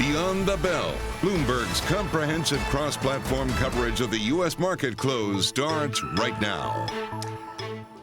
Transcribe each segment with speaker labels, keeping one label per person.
Speaker 1: Beyond the Bell, Bloomberg's comprehensive cross-platform coverage of the U.S. market close starts right now.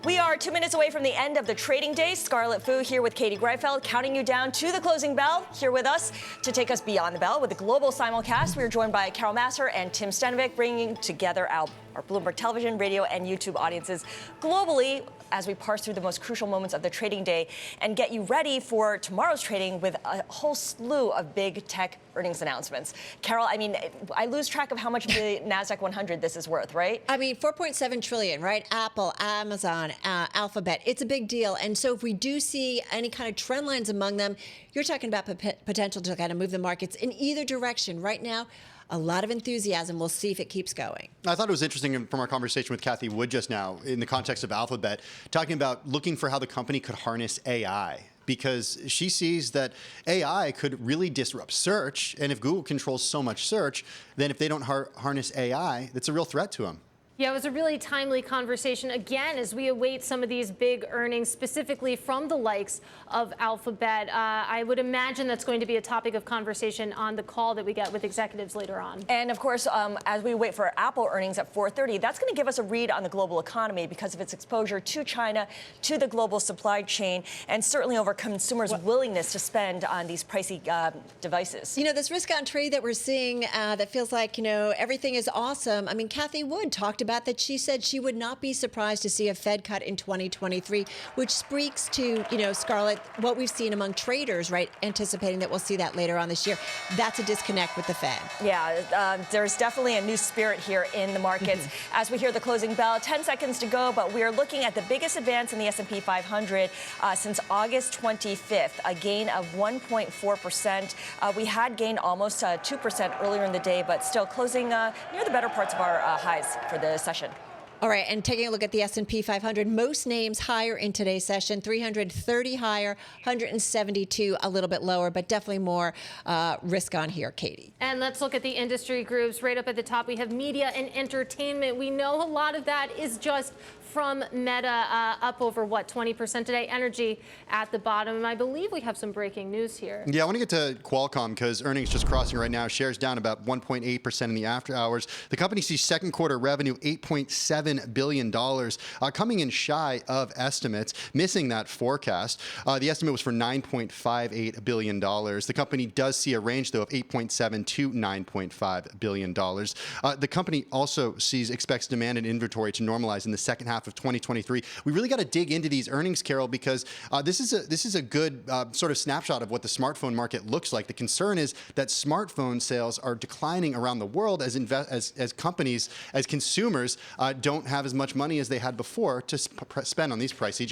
Speaker 2: We are 2 minutes away from the end of the trading day. Scarlett Fu here with Katie Greifeld, counting you down to the closing bell. Here with us to take us beyond the bell with the global simulcast. We are joined by Carol Massar and Tim Stenovec, bringing together our Bloomberg Television, radio, and YouTube audiences globally as we parse through the most crucial moments of the trading day and get you ready for tomorrow's trading with a whole slew of big tech earnings announcements. Carol, I mean, I lose track of how much of the NASDAQ 100 this is worth, right?
Speaker 3: I mean, 4.7 trillion, right? Apple, Amazon, Alphabet. It's a big deal. And so if we do see any kind of trend lines among them, you're talking about potential to kind of move the markets in either direction. Right now, a lot of enthusiasm. We'll see if it keeps going.
Speaker 4: I thought it was interesting from our conversation with Cathie Wood just now in the context of Alphabet, talking about looking for how the company could harness AI, because she sees that AI could really disrupt search. And if Google controls so much search, then if they don't harness AI, that's a real threat to them.
Speaker 5: Yeah, it was a really timely conversation, again, as we await some of these big earnings, specifically from the likes of Alphabet. I would imagine that's going to be a topic of conversation on the call that we get with executives later on.
Speaker 2: And, of course, as we wait for Apple earnings at 4:30, that's going to give us a read on the global economy because of its exposure to China, to the global supply chain, and certainly over consumers' willingness to spend on these pricey devices.
Speaker 3: You know, this risk on trade that we're seeing that feels like, you know, everything is awesome. I mean, Cathie Wood talked about that. She said she would not be surprised to see a Fed cut in 2023, which speaks to, you know, Scarlett, what we've seen among traders, right, anticipating that we'll see that later on this year. That's a disconnect with the Fed.
Speaker 2: Yeah, there's definitely a new spirit here in the markets. As we hear the closing bell, 10 seconds to go, but we are looking at the biggest advance in the S&P 500 since August 25th, a gain of 1.4%. We had gained almost 2% earlier in the day, but still closing near the better parts of our highs for the session.
Speaker 3: All right, and taking a look at the S&P 500, most names higher in today's session, 330 higher, 172 a little bit lower, but definitely more risk on here, Katie.
Speaker 5: And let's look at the industry groups. Right up at the top, we have media and entertainment. We know a lot of that is just from Meta, up over, 20% today. Energy at the bottom. And I believe we have some breaking news here.
Speaker 4: Yeah, I want to get to Qualcomm because earnings just crossing right now. Shares down about 1.8% in the after hours. The company sees second quarter revenue $8.7 billion, coming in shy of estimates, missing that forecast. The estimate was for $9.58 billion. The company does see a range, though, of $8.7 to $9.5 billion. The company also expects demand and inventory to normalize in the second half of 2023. We really got to dig into these earnings, Carol, because this is a good sort of snapshot of what the smartphone market looks like. The concern is that smartphone sales are declining around the world as companies, as consumers don't have as much money as they had before to spend on these pricey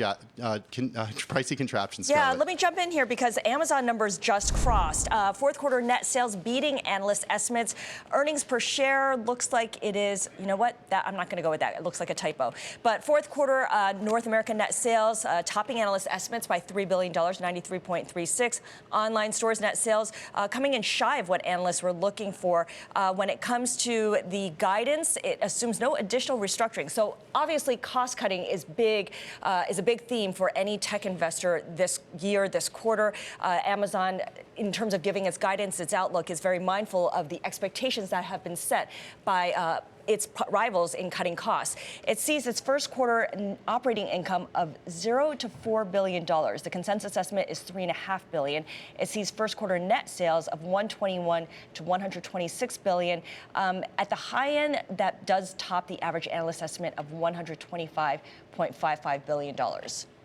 Speaker 4: contraptions.
Speaker 2: Yeah,
Speaker 4: Scarlett.
Speaker 2: let me jump in here because Amazon numbers just crossed. Fourth quarter net sales beating analyst estimates. Earnings per share looks like it is, you know what, I'm not going to go with that. It looks like a typo. But fourth quarter North American net sales topping analyst estimates by $3 billion, 93.36. Online stores net sales coming in shy of what analysts were looking for. When it comes to the guidance, it assumes no additional restructuring. So obviously, cost cutting is a big theme for any tech investor this year, this quarter. Amazon, in terms of giving its guidance, its outlook, is very mindful of the expectations that have been set by its rivals in cutting costs. It sees its first quarter operating income of $0 to $4 billion. The consensus estimate is $3.5 billion. It sees first quarter net sales of $121 to $126 billion. At the high end, that does top the average analyst estimate of $125.55 billion.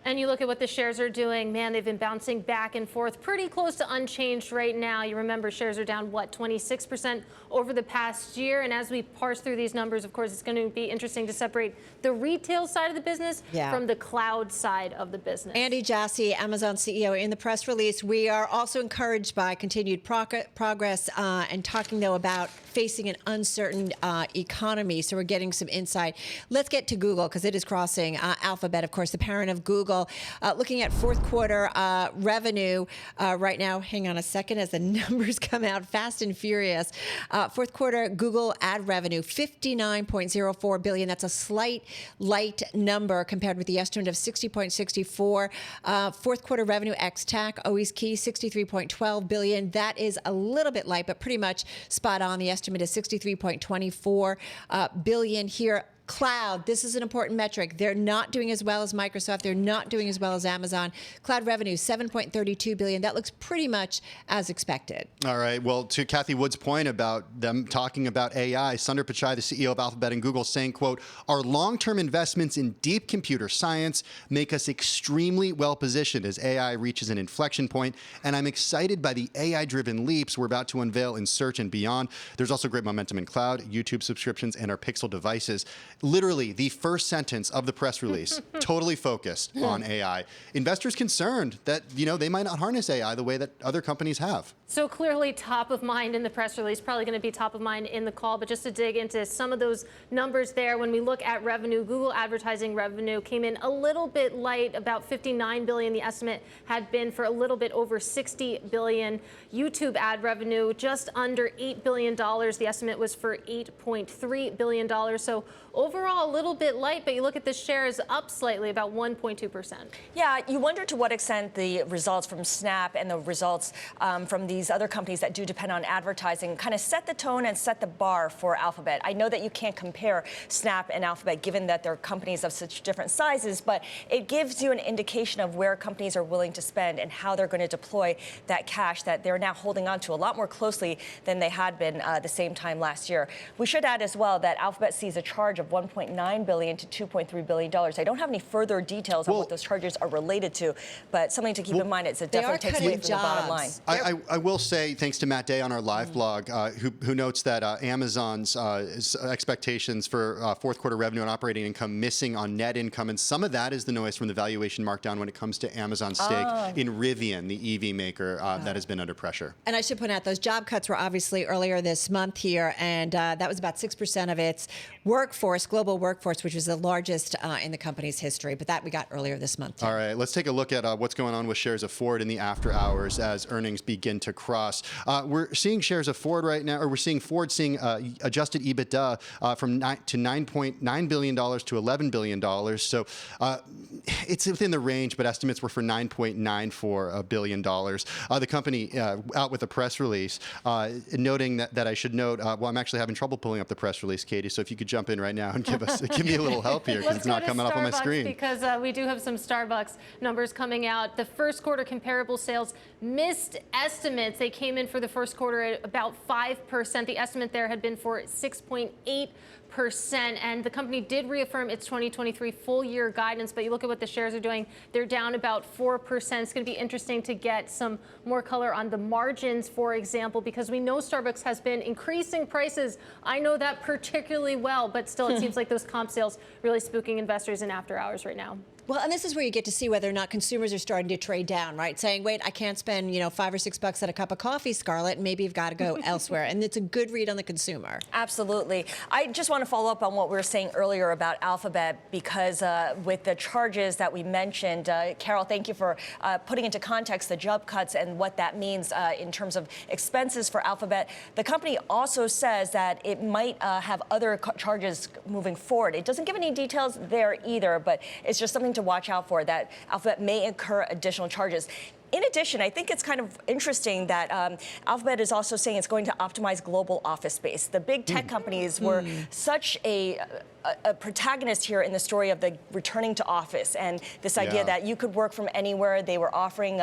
Speaker 5: And you look at what the shares are doing, man, they've been bouncing back and forth pretty close to unchanged right now. You remember shares are down, 26% over the past year. And as we parse through these numbers, of course, it's going to be interesting to separate the retail side of the business from the cloud side of the business.
Speaker 3: Andy Jassy, Amazon CEO, in the press release, we are also encouraged by continued progress and talking, though, about facing an uncertain economy. So we're getting some insight. Let's get to Google because it is crossing. Alphabet, of course, the parent of Google, Google. Looking at fourth quarter revenue right now, hang on a second as the numbers come out fast and furious. Fourth quarter Google ad revenue, $59.04 billion. That's a slight light number compared with the estimate of $60.64. Fourth quarter revenue ex-TAC, always key, $63.12 billion. That is a little bit light, but pretty much spot on. The estimate is $63.24 billion here. Cloud, this is an important metric. They're not doing as well as Microsoft. They're not doing as well as Amazon. Cloud revenue, $7.32 billion. That looks pretty much as expected.
Speaker 4: All right. Well, to Kathy Wood's point about them talking about AI, Sundar Pichai, the CEO of Alphabet and Google, saying, quote, "Our long-term investments in deep computer science make us extremely well-positioned as AI reaches an inflection point, and I'm excited by the AI-driven leaps we're about to unveil in search and beyond. There's also great momentum in cloud, YouTube subscriptions, and our Pixel devices." Literally, the first sentence of the press release, totally focused on AI. Investors concerned that, they might not harness AI the way that other companies have.
Speaker 5: So clearly top of mind in the press release, probably going to be top of mind in the call. But just to dig into some of those numbers there, when we look at revenue, Google advertising revenue came in a little bit light, about $59 billion. The estimate had been for a little bit over $60 billion. YouTube ad revenue just under $8 billion. The estimate was for $8.3 billion. So overall, a little bit light, but you look at the shares up slightly, about 1.2%.
Speaker 2: Yeah, you wonder to what extent the results from Snap and the results from these other companies that do depend on advertising kind of set the tone and set the bar for Alphabet. I know that you can't compare Snap and Alphabet given that they're companies of such different sizes, but it gives you an indication of where companies are willing to spend and how they're going to deploy that cash that they're now holding on to a lot more closely than they had been the same time last year. We should add as well that Alphabet sees a charge of $1.9 billion to $2.3 billion. I don't have any further details on what those charges are related to, but something to keep in mind. It definitely takes away from the bottom line.
Speaker 4: I will say, thanks to Matt Day on our live blog, who notes that Amazon's expectations for fourth quarter revenue and operating income missing on net income, and some of that is the noise from the valuation markdown when it comes to Amazon's stake in Rivian, the EV maker that has been under pressure.
Speaker 3: And I should point out, those job cuts were obviously earlier this month here, and that was about 6% of its workforce, global workforce, which was the largest in the company's history. But that we got earlier this month.
Speaker 4: All right, let's take a look at what's going on with shares of Ford in the after hours as earnings begin to cross. We're seeing shares of Ford right now, or we're seeing Ford seeing adjusted EBITDA from $9.9 billion to $11 billion. So it's within the range, but estimates were for $9.94 billion. The company out with a press release noting that I should note, well, I'm actually having trouble pulling up the press release, Katie, so if you could jump in right now and give me a little help here because it's not coming up on my screen.
Speaker 5: Because we do have some Starbucks numbers coming out. The first quarter comparable sales missed estimates. They came in for the first quarter at about 5%. The estimate there had been for 6.8%, and the company did reaffirm its 2023 full year guidance, but you look at what the shares are doing, they're down about 4%. It's going to be interesting to get some more color on the margins, for example, because we know Starbucks has been increasing prices. I know that particularly well, but still it seems like those comp sales really spooking investors in after hours right now.
Speaker 3: Well, and this is where you get to see whether or not consumers are starting to trade down, right? Saying, wait, I can't spend, $5 or $6 at a cup of coffee, Scarlett, and maybe you've got to go elsewhere. And it's a good read on the consumer.
Speaker 2: Absolutely. I just want to follow up on what we were saying earlier about Alphabet, because with the charges that we mentioned, Carol, thank you for putting into context the job cuts and what that means in terms of expenses for Alphabet. The company also says that it might have other charges moving forward. It doesn't give any details there either, but it's just something to watch out for, that Alphabet may incur additional charges. In addition, I think it's kind of interesting that Alphabet is also saying it's going to optimize global office space. The big tech companies were such a protagonist here in the story of the returning to office and this idea that you could work from anywhere. They were offering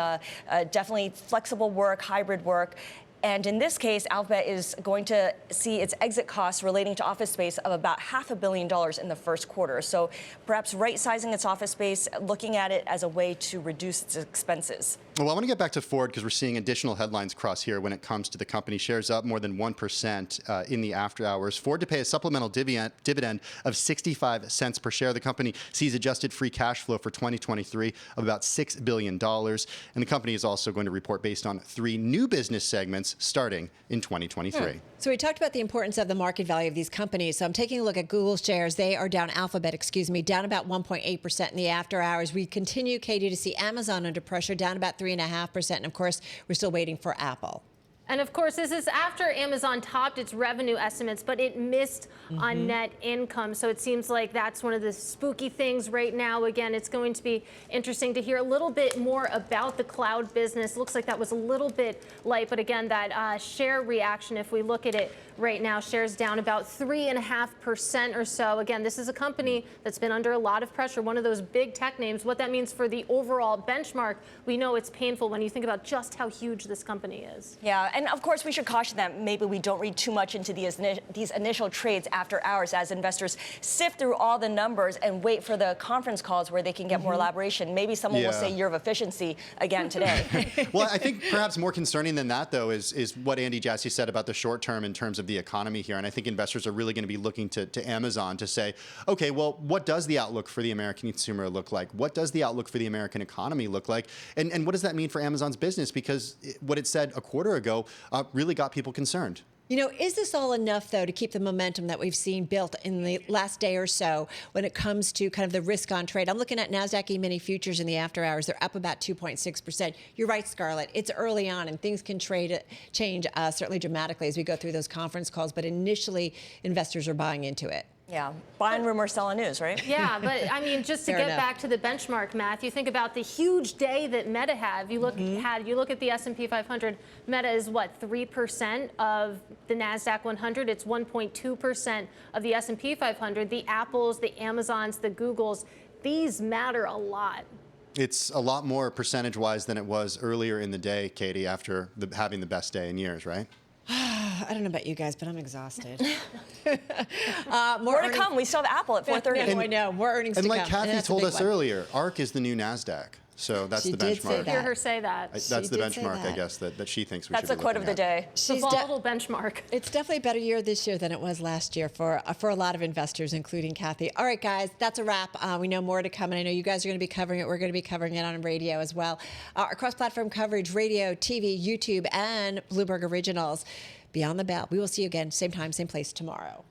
Speaker 2: definitely flexible work, hybrid work. And in this case, Alphabet is going to see its exit costs relating to office space of about $500 million in the first quarter. So perhaps right-sizing its office space, looking at it as a way to reduce its expenses.
Speaker 4: Well, I want to get back to Ford because we're seeing additional headlines cross here when it comes to the company. Shares up more than 1% in the after hours. Ford to pay a supplemental dividend of 65 cents per share. The company sees adjusted free cash flow for 2023 of about $6 billion. And the company is also going to report based on 3 new business segments starting in 2023.
Speaker 3: So we talked about the importance of the market value of these companies. So I'm taking a look at Google shares. They are down, Alphabet, down about 1.8% in the after hours. We continue, Katie, to see Amazon under pressure, down about 3.5%. And of course, we're still waiting for Apple.
Speaker 5: And of course, this is after Amazon topped its revenue estimates, but it missed on net income. So it seems like that's one of the spooky things right now. Again, it's going to be interesting to hear a little bit more about the cloud business. Looks like that was a little bit light, but again, that share reaction, if we look at it right now, shares down about 3.5% or so. Again, this is a company that's been under a lot of pressure, one of those big tech names. What that means for the overall benchmark, we know it's painful when you think about just how huge this company is.
Speaker 2: Yeah, and of course, we should caution that maybe we don't read too much into these initial trades after hours as investors sift through all the numbers and wait for the conference calls where they can get more elaboration. Maybe someone will say year of efficiency again today.
Speaker 4: Well, I think perhaps more concerning than that, though, is what Andy Jassy said about the short term in terms of the economy here. And I think investors are really going to be looking to Amazon to say, okay, well, what does the outlook for the American consumer look like? What does the outlook for the American economy look like? And what does that mean for Amazon's business? Because what it said a quarter ago really got people concerned.
Speaker 3: You know, is this all enough, though, to keep the momentum that we've seen built in the last day or so when it comes to kind of the risk on trade? I'm looking at NASDAQ E-mini futures in the after hours. They're up about 2.6%. You're right, Scarlett. It's early on, and things can change certainly dramatically as we go through those conference calls. But initially, investors are buying into it.
Speaker 2: Yeah, buying rumors, selling news, right?
Speaker 5: Yeah, but I mean, just to get back to the benchmark, Matt, you think about the huge day that Meta had. You look at the S&P 500. Meta is what, 3% of the Nasdaq 100. It's 1.2% of the S&P 500. The Apples, the Amazons, the Googles, these matter a lot.
Speaker 4: It's a lot more percentage-wise than it was earlier in the day, Katie, after having the best day in years, right?
Speaker 3: I don't know about you guys, but I'm exhausted.
Speaker 2: More to come. We still have Apple at 4:30.
Speaker 3: I know. More earnings to come.
Speaker 4: And like Kathy told us earlier, ARK is the new NASDAQ. So that's the benchmark.
Speaker 5: Hear her say that.
Speaker 4: That's the benchmark, I guess, that she thinks we should be looking at.
Speaker 2: That's the quote of the day.
Speaker 5: The volatile benchmark.
Speaker 3: It's definitely a better year this year than it was last year for a lot of investors, including Kathy. All right, guys, that's a wrap. We know more to come, and I know you guys are going to be covering it. We're going to be covering it on radio as well. Our cross-platform coverage, radio, TV, YouTube, and Bloomberg Originals. Beyond the Bell. We will see you again, same time, same place tomorrow.